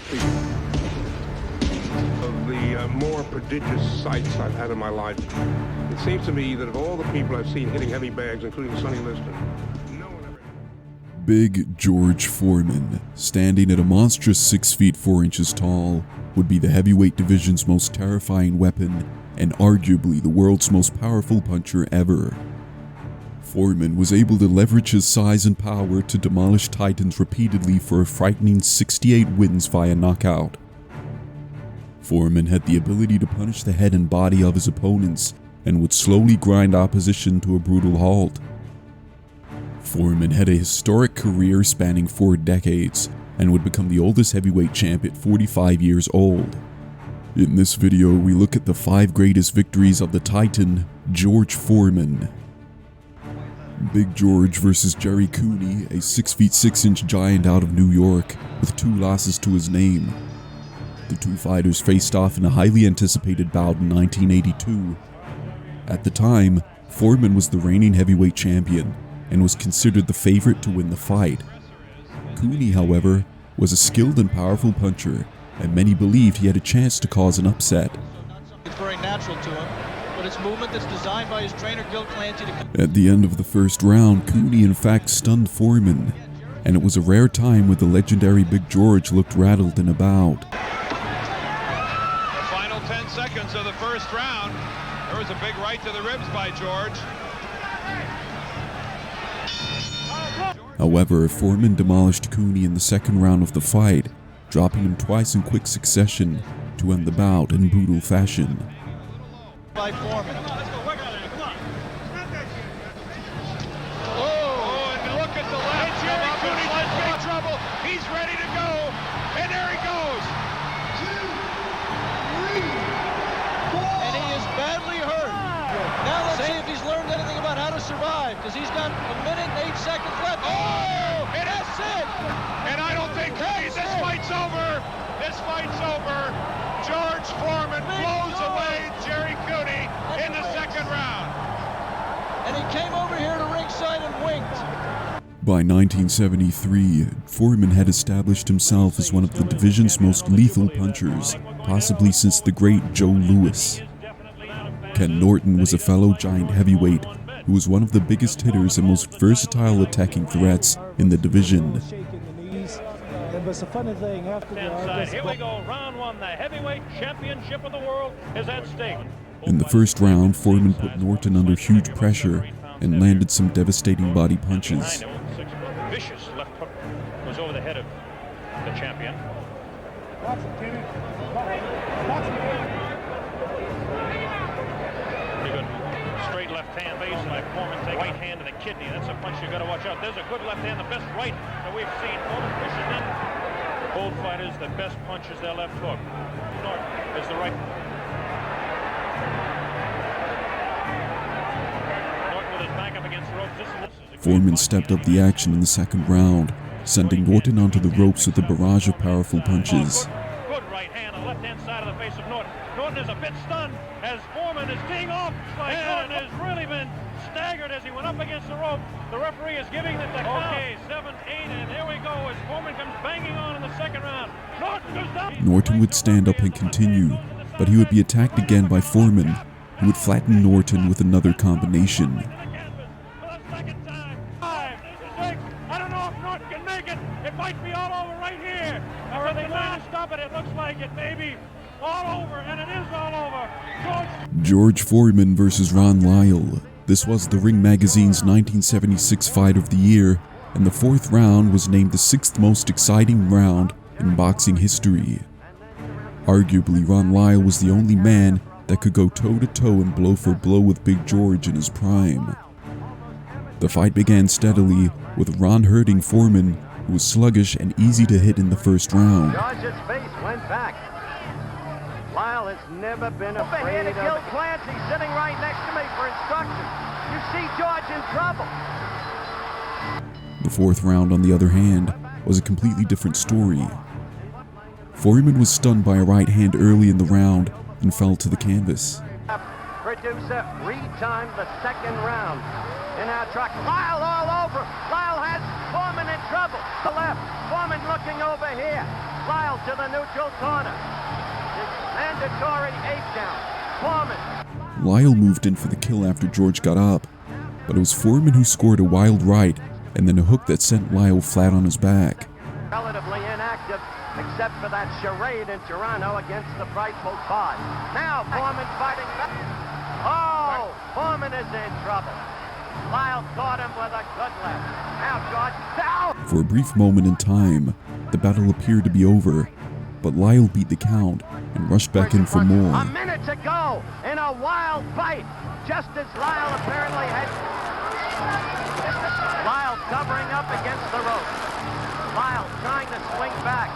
feet. Of the more prodigious sights I've had in my life. It seems to me that of all the people I've seen hitting heavy bags, including Sonny Liston, no one ever... Big George Foreman, standing at a monstrous 6 feet 4 inches tall, would be the heavyweight division's most terrifying weapon and arguably the world's most powerful puncher ever. Foreman was able to leverage his size and power to demolish Titans repeatedly for a frightening 68 wins via knockout. Foreman had the ability to punish the head and body of his opponents and would slowly grind opposition to a brutal halt. Foreman had a historic career spanning 4 decades and would become the oldest heavyweight champ at 45 years old. In this video, we look at the 5 greatest victories of the Titan, George Foreman. Big George versus Jerry Cooney, a 6 feet 6 inch giant out of New York, with 2 losses to his name. The 2 fighters faced off in a highly anticipated bout in 1982. At the time, Foreman was the reigning heavyweight champion and was considered the favorite to win the fight. Cooney, however, was a skilled and powerful puncher, and many believed he had a chance to cause an upset. It's very natural to him, but it's movement that's designed by his trainer, Gil Clancy. At the end of the first round, Cooney in fact stunned Foreman, and it was a rare time when the legendary Big George looked rattled and about. The final 10 seconds of the first round. There was a big right to the ribs by George. However, Foreman demolished Cooney in the second round of the fight, dropping him twice in quick succession to end the bout in brutal fashion. By Foreman. Oh, and look at the left. Jerry Cooney's in big trouble. He's ready to go. And there he goes. 2, 3, 4. And he is badly hurt. Now let's see if he's learned anything about how to survive, because he's got 1 minute and 8 seconds left. Oh, and that's it. And I don't think this fight's over. This fight's over. George Foreman blows away Jerry Cooney in the second round. And he came over here to ringside and winked. By 1973, Foreman had established himself as one of the division's most lethal punchers, possibly since the great Joe Louis. Ken Norton was a fellow giant heavyweight who was one of the biggest hitters and most versatile attacking threats in the division. It's a funny thing after Here we go, round 1. The heavyweight championship of the world is at stake. In the first round, Foreman put Norton under huge pressure and landed some devastating body punches. Vicious left hook goes over the head of the champion. Straight left hand base by Foreman, take right hand to the kidney. That's a punch you got to watch out. There's a good left hand, the best right that we've seen. Foreman pushes in. Both fighters, the best punch is their left hook. Norton is the right. Norton with his back up against the ropes. Foreman stepped up the action in the second round, sending Norton onto the ropes with a barrage of powerful punches. Good right hand on the left-hand side of the face of Norton. Norton is a bit stunned as Foreman is teeing off and has really been staggered as he went up against the rope. The referee is giving it the count. Okay, 7, 8, and here we go as Foreman comes banging on in the second round. Norton goes down. Norton would stand up and continue, but he would be attacked again by Foreman, who would flatten Norton with another combination. I don't know if Norton can make it. It might be all over right here. Or they want to stop it. It looks like it may be all over, and it is all over. George Foreman versus Ron Lyle. This was the Ring Magazine's 1976 Fight of the Year, and the 4th round was named the 6th most exciting round in boxing history. Arguably, Ron Lyle was the only man that could go toe-to-toe and blow for blow with Big George in his prime. The fight began steadily, with Ron hurting Foreman, who was sluggish and easy to hit in the first round. George's face went back. Lyle has never been afraid of... Gil Clancy sitting right next to me for instructions. You see George in trouble. The 4th round, on the other hand, was a completely different story. Foreman was stunned by a right hand early in the round and fell to the canvas. Producer retimed the second round. In our truck, Lyle all over. Lyle has Foreman in trouble. The left, Foreman looking over here. Lyle to the neutral corner. It's mandatory 8 count. Foreman. Lyle moved in for the kill after George got up, but it was Foreman who scored a wild right and then a hook that sent Lyle flat on his back. Relatively inactive, except for that charade in Toronto against the frightful Todd. Now Foreman fighting back. Oh, Foreman is in trouble. Lyle caught him with a good left. Now George down. For a brief moment in time, the battle appeared to be over, but Lyle beat the count and rushed back in for more. A minute to go in a wild fight, just as Lyle apparently had. Lyle covering up against the rope. Lyle trying to swing back.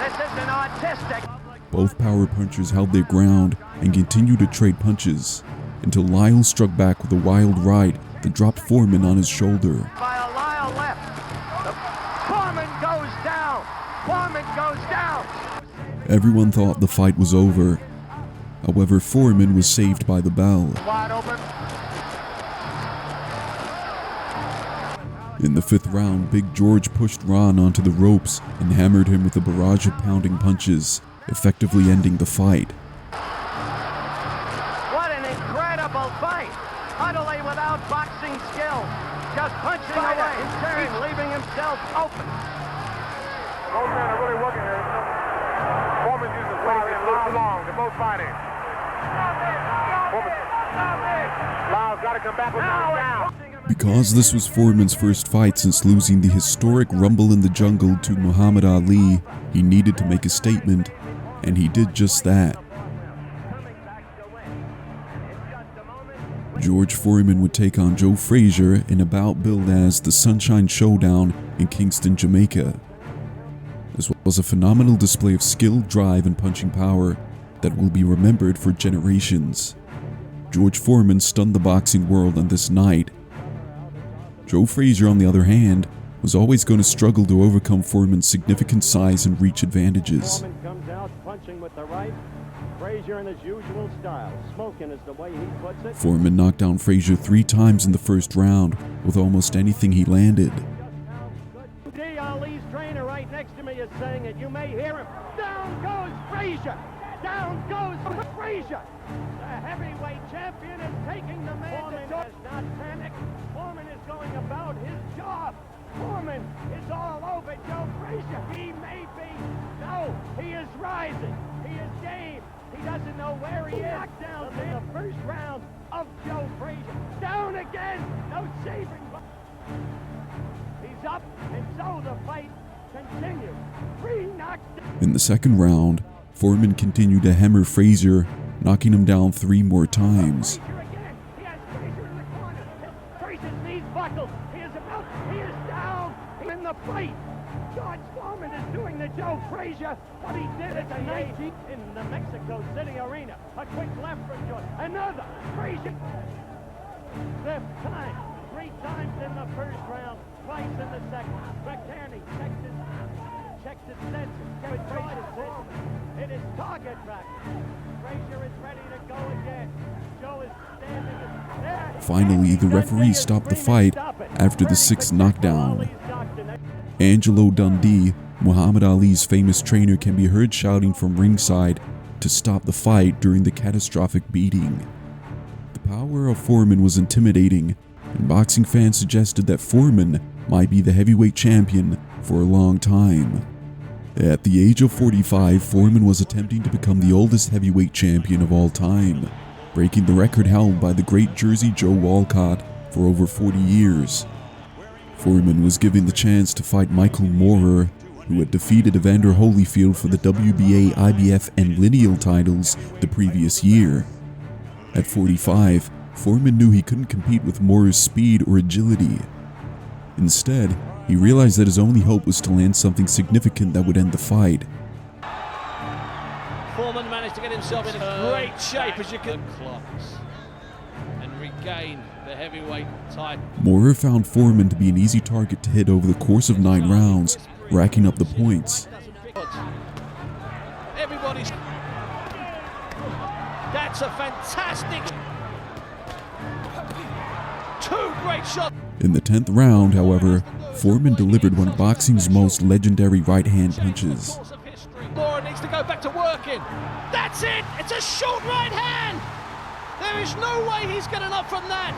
This is an artistic. Both power punchers held their ground and continued to trade punches until Lyle struck back with a wild right that dropped Foreman on his shoulder. By a Lyle left. Foreman goes down. Foreman goes down. Everyone thought the fight was over. However, Foreman was saved by the bell. Wide open. In the 5th round, Big George pushed Ron onto the ropes and hammered him with a barrage of pounding punches, effectively ending the fight. What an incredible fight! Utterly without boxing skill. Just punching away and turning, leaving himself open. Both men are really working here. Foreman uses Lyle a little too long. They're both fighting. Lyle's got to come back with him down. Because this was Foreman's first fight since losing the historic Rumble in the Jungle to Muhammad Ali, he needed to make a statement, and he did just that. George Foreman would take on Joe Frazier in a bout billed as the Sunshine Showdown in Kingston, Jamaica. This was a phenomenal display of skill, drive, and punching power that will be remembered for generations. George Foreman stunned the boxing world on this night. Joe Frazier, on the other hand, was always going to struggle to overcome Foreman's significant size and reach advantages. Foreman comes out punching with the right. Frazier in his usual style. Smoking is the way he puts it. Foreman knocked down Frazier 3 times in the first round with almost anything he landed. D. Ali's trainer right next to me is saying it. You may hear him. Down goes Frazier. Down goes Frazier. The heavyweight champion is taking the man. Foreman does not panic. Foreman is going about his job. Foreman is all over Joe Frazier. He may be. No, he is rising. He is game. He doesn't know where he is. Knockdown in the first round of Joe Frazier. Down again. No saving. He's up, and so the fight continues. 3 knockdowns. In the second round, Foreman continued to hammer Frazier, knocking him down 3 more times. Frazier again. He has Frazier in the corner. Frazier's knees buckled. He is down. He's in the fight. George Foreman is doing the Joe Frazier what he did at the 19th in the Mexico City Arena. A quick left from George. Another Frazier. 5th time. 3 times in the first round. Twice in the second. McCarney checked his senses. It is target practice. Frazier is ready to go again. Joe is standing there. Finally, the referee stopped the fight after the 6th knockdown. Angelo Dundee, Muhammad Ali's famous trainer, can be heard shouting from ringside to stop the fight during the catastrophic beating. The power of Foreman was intimidating, and boxing fans suggested that Foreman might be the heavyweight champion for a long time. At the age of 45, Foreman was attempting to become the oldest heavyweight champion of all time, breaking the record held by the great Jersey Joe Walcott for over 40 years. Foreman was given the chance to fight Michael Moorer, who had defeated Evander Holyfield for the WBA, IBF, and lineal titles the previous year. At 45, Foreman knew he couldn't compete with Moorer's speed or agility. Instead, he realized that his only hope was to land something significant that would end the fight. Foreman managed to get himself in a great shape, as you can clocks and regain the heavyweight title. Moorer found Foreman to be an easy target to hit over the course of 9 rounds, racking up the points. Everybody's. That's a fantastic. 2 great shots. In the 10th round, however, Foreman delivered one of boxing's most legendary right-hand punches. Norton needs to go back to working. That's it! It's a short right hand! There is no way he's getting up from that!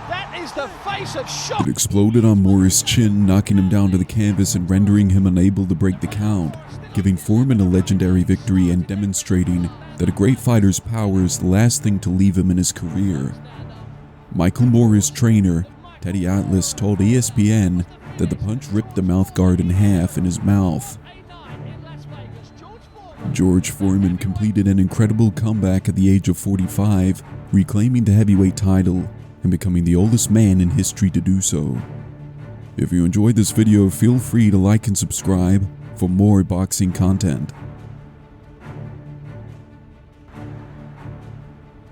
That is the face of shock! It exploded on Moore's chin, knocking him down to the canvas and rendering him unable to break the count, giving Foreman a legendary victory and demonstrating that a great fighter's power is the last thing to leave him in his career. Michael Moore's trainer, Teddy Atlas, told ESPN that the punch ripped the mouthguard in half in his mouth. George Foreman completed an incredible comeback at the age of 45, reclaiming the heavyweight title and becoming the oldest man in history to do so. If you enjoyed this video, feel free to like and subscribe for more boxing content.